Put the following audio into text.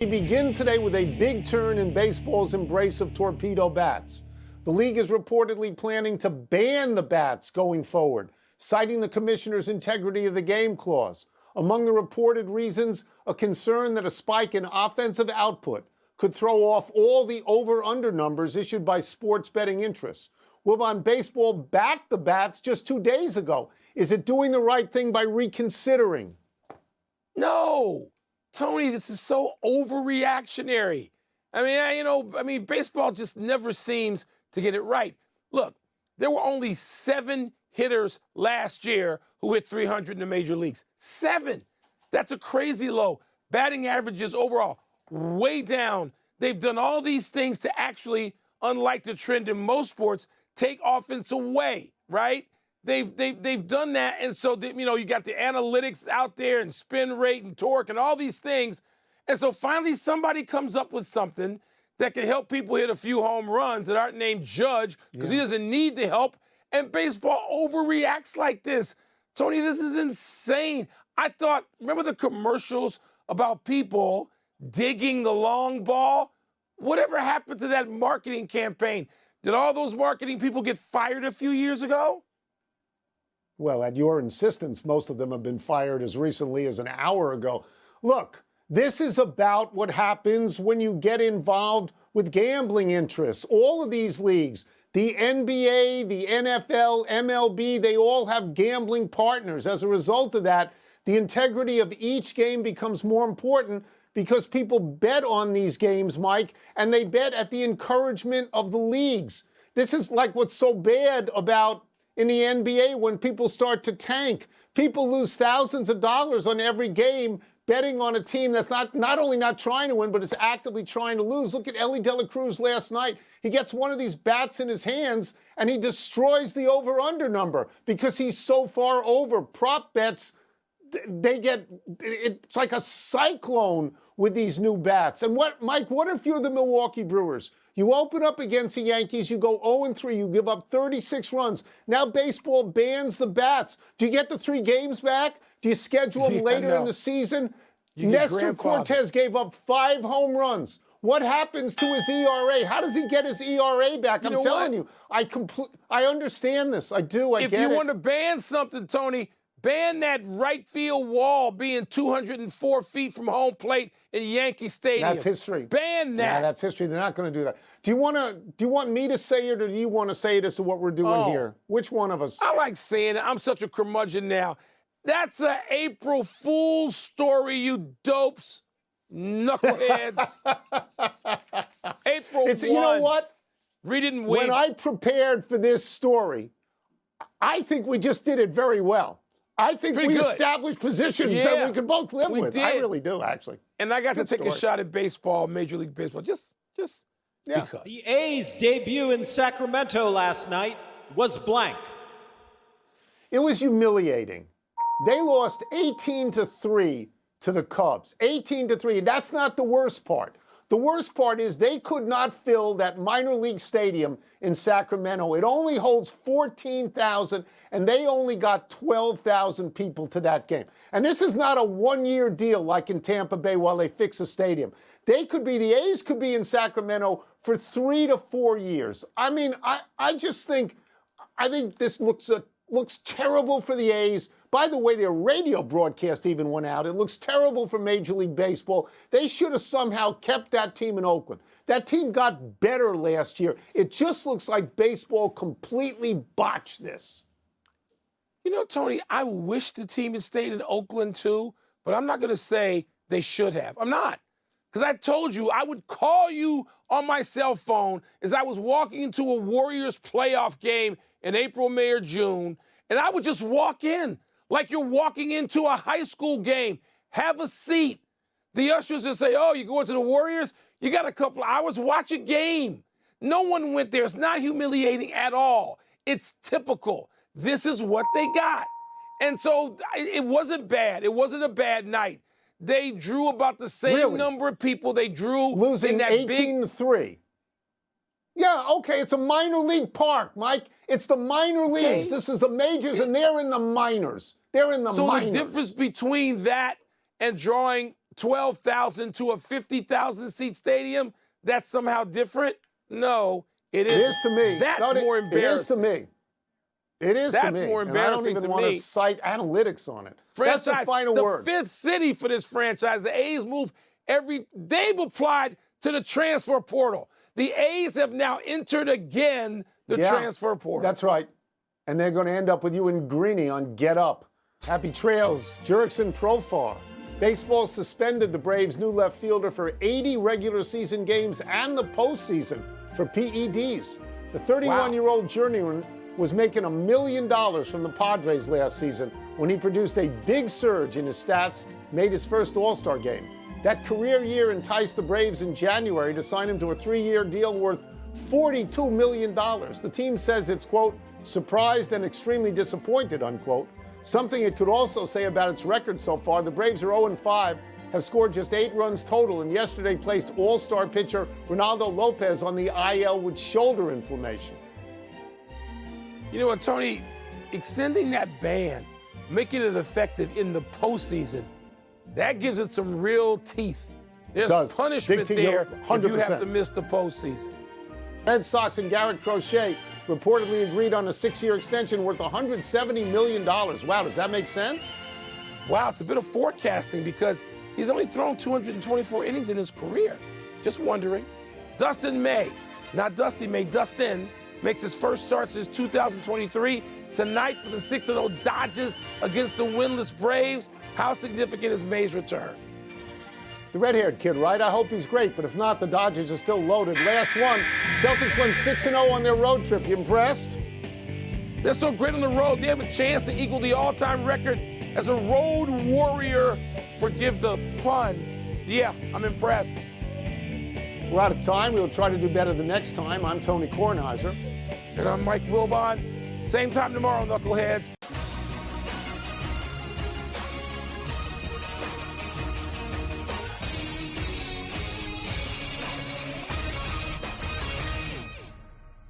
We begin today with a big turn in baseball's embrace of torpedo bats. The league is reportedly planning to ban the bats going forward, citing the commissioner's integrity of the game clause. Among the reported reasons, a concern that a spike in offensive output could throw off all the over-under numbers issued by sports betting interests. Wilbon, baseball backed the bats just 2 days ago. Is it doing the right thing by reconsidering? No. Tony, this is so overreactionary. I mean, baseball just never seems to get it right. Look, there were only 7 hitters last year who hit 300 in the major leagues. 7. That's a crazy low. Batting averages overall way down. They've done all these things to actually, unlike the trend in most sports, take offense away, right? They've done that, and so you got the analytics out there and spin rate and torque and all these things, and so finally somebody comes up with something that can help people hit a few home runs that aren't named Judge because he doesn't need the help, and baseball overreacts like this. Tony, this is insane. Remember the commercials about people digging the long ball? Whatever happened to that marketing campaign? Did all those marketing people get fired a few years ago? Well, at your insistence, most of them have been fired as recently as an hour ago. Look, this is about what happens when you get involved with gambling interests. All of these leagues, the NBA, the NFL, MLB, they all have gambling partners. As a result of that, the integrity of each game becomes more important because people bet on these games, Mike, and they bet at the encouragement of the leagues. This is like what's so bad about in the NBA when people start to tank. People lose thousands of dollars on every game betting on a team that's not only not trying to win, but is actively trying to lose. Look at Ellie De La Cruz last night. He gets one of these bats in his hands and he destroys the over-under number because he's so far over. Prop bets, it's like a cyclone with these new bats. And Mike, what if you're the Milwaukee Brewers? You open up against the Yankees, you go 0-3, you give up 36 runs. Now baseball bans the bats. Do you get the 3 games back? Do you schedule them later in the season? Nestor Cortez gave up 5 home runs. What happens to his ERA? How does he get his ERA back? I'm telling you, I understand this. I do. I get it. If you want to ban something, Tony, ban that right field wall being 204 feet from home plate in Yankee Stadium. That's history. Ban that. Yeah, that's history. They're not going to do that. Do you want me to say it, or do you want to say it as to what we're doing here? Which one of us? I like saying it. I'm such a curmudgeon now. That's an April Fool's story, you dopes, knuckleheads. April 1. You know what? Read it and wait. When I prepared for this story, I think we just did it very well. I think we established positions that we could both live with. I really do, actually. And I got to take a shot at baseball, Major League Baseball, just because. The A's debut in Sacramento last night was blank. It was humiliating. They lost 18-3 to the Cubs. 18-3. And that's not the worst part. The worst part is they could not fill that minor league stadium in Sacramento. It only holds 14,000, and they only got 12,000 people to that game. And this is not a one-year deal like in Tampa Bay while they fix the stadium. The A's could be in Sacramento for 3 to 4 years. I mean, I think this looks terrible for the A's. By the way, their radio broadcast even went out. It looks terrible for Major League Baseball. They should have somehow kept that team in Oakland. That team got better last year. It just looks like baseball completely botched this. You know, Tony, I wish the team had stayed in Oakland too, but I'm not going to say they should have. I'm not. Because I told you I would call you on my cell phone as I was walking into a Warriors playoff game in April, May, or June, and I would just walk in like you're walking into a high school game. Have a seat. The ushers would say, oh, you going to the Warriors? You got a couple of hours, watch a game. No one went there. It's not humiliating at all. It's typical. This is what they got. And so it wasn't bad. It wasn't a bad night. They drew about the same number of people they drew losing in that 18-3. Yeah, okay, it's a minor league park, Mike. It's the minor leagues. This is the majors, and they're in the minors. They're in the minors. So the difference between that and drawing 12,000 to a 50,000 seat stadium, that's somehow different? No, it It isn't. is to me. That's No, more embarrassing. It is to me. It is to me. That's more And I don't embarrassing even to want me. to cite analytics on it. Franchise, That's the final word. The fifth city for this franchise. The A's move they've applied to the transfer portal. The A's have now entered again the transfer portal. That's right. And they're going to end up with you and Greeny on Get Up. Happy trails, Jurickson Profar. Baseball suspended the Braves' new left fielder for 80 regular season games and the postseason for PEDs. The 31-year-old journeyman was making $1 million from the Padres last season when he produced a big surge in his stats, made his first All-Star game. That career year enticed the Braves in January to sign him to a 3-year deal worth $42 million. The team says it's, quote, surprised and extremely disappointed, unquote. Something it could also say about its record so far. The Braves are 0-5, have scored just 8 runs total, and yesterday placed All-Star pitcher Ronaldo Lopez on the IL with shoulder inflammation. You know what, Tony? Extending that ban, making it effective in the postseason, that gives it some real teeth. There's punishment there if you have to miss the postseason. Red Sox and Garrett Crochet reportedly agreed on a 6-year extension worth $170 million. Wow, does that make sense? Wow, it's a bit of forecasting because he's only thrown 224 innings in his career. Just wondering. Dustin May, not Dusty May, Dustin, makes his first start since 2023. Tonight for the 6-0 Dodgers against the winless Braves. How significant is May's return? The red-haired kid, right? I hope he's great, but if not, the Dodgers are still loaded. Last one, Celtics went 6-0 on their road trip. You impressed? They're so great on the road, they have a chance to equal the all-time record as a road warrior. Forgive the pun. Yeah, I'm impressed. We're out of time. We'll try to do better the next time. I'm Tony Kornheiser. And I'm Mike Wilbon. Same time tomorrow, knuckleheads.